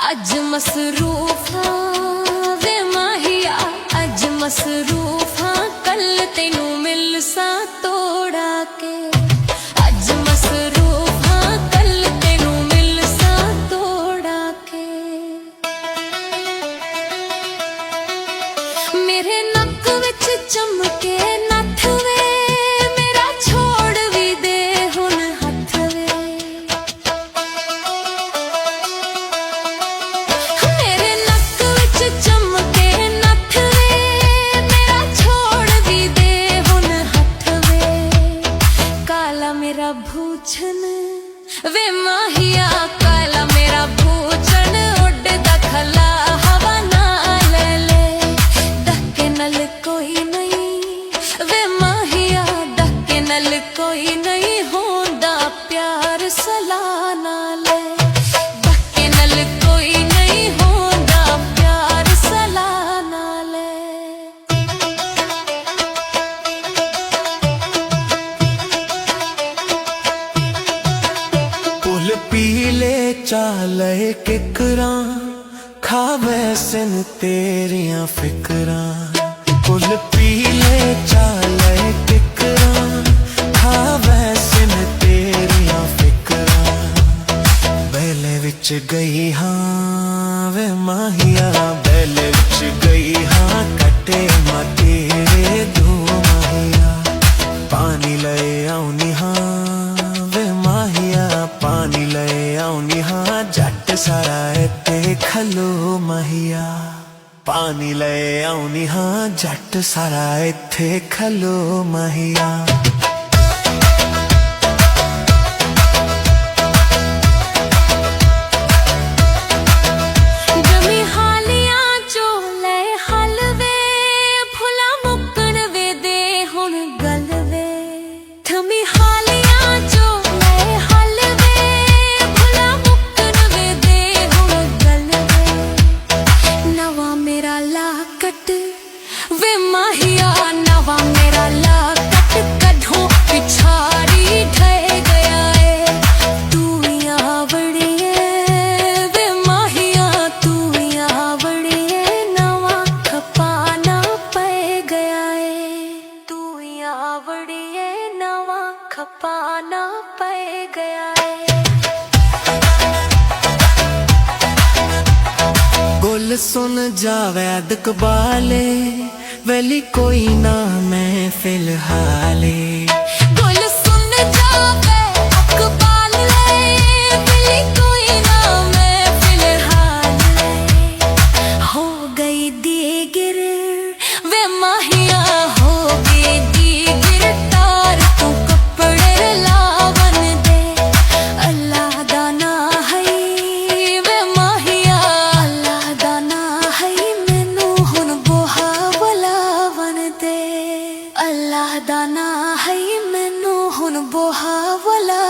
अज मसरूफ हाँ वे माहिया, अज मसरूफ हाँ कल तेनू मिल सा तोड़ा के। अज मसरूफ हाँ कल तेनू मिल सा तोड़ा के। मेरे नक विच चमके नथ वे, मेरा छोड़ भी दे हुण हथ वे। मेरे नक विच चमके नथ वे, मेरा छोड़ भी दे हुण हथ वे। काला मेरा भूषण वे माहिया, काला मेरा भूषण उड़दा खला हवा नाल ले। धक्के नल कोई नहीं वे माहिया, धक्के नल कोई नहीं होंदा प्यार सलाह नाल। धक्के नल कोई नहीं होंदा प्यार सलाह नाल। पुल पीले चाले किकरां, खावे सिन तेरियां फिकरां। पुल पीले चाले किकरां, खावे सिन तेरियां फिकरां। बेले विच गई हाँ वे माहिया, बेले विच गई हाँ कटे मां तेरे दो माहिया। पानी ले आउनी हाँ वे माहिया, पानी ले आउनी हाँ जट सारा इत्ते खलो माहिया। पानी ले आउनी हाँ जट सारा इत्थे खलो माहिया। जमी हालियां चोले हलवे, फुला मुक्कण वे दे हुण गलवे। थमी हालियां चोले हलवे, फुला मुक्कण वे दे हुण गलवे। नवा मेरा लाकट वे माहिया, नवा मेरा लाकट कढों पिछाड़ी ढह गया है। तू ही आवड़ी है वे माहिया, तू ही आवड़ी है। नवा खपाना पै गया है, तू ही आवड़ी है। नवा खपाना पै गया है। गुल सुन जावैद कबाले, वैली कोई ना मैं फिलहाले। गुल सुन जावे अकबाल ले, मिली कोई ना मैं फिलहाल ले। हो गई दीगिर वे माहिया, हो गई दीगिर तार तू कपड़े लावन दे। अल्लाह दा ना है वे माहिया, अल्लाह दा ना है। मैनू हुण बोहा वलावन दे। अल्लाह दा ना है मैनू हुण बोहा वला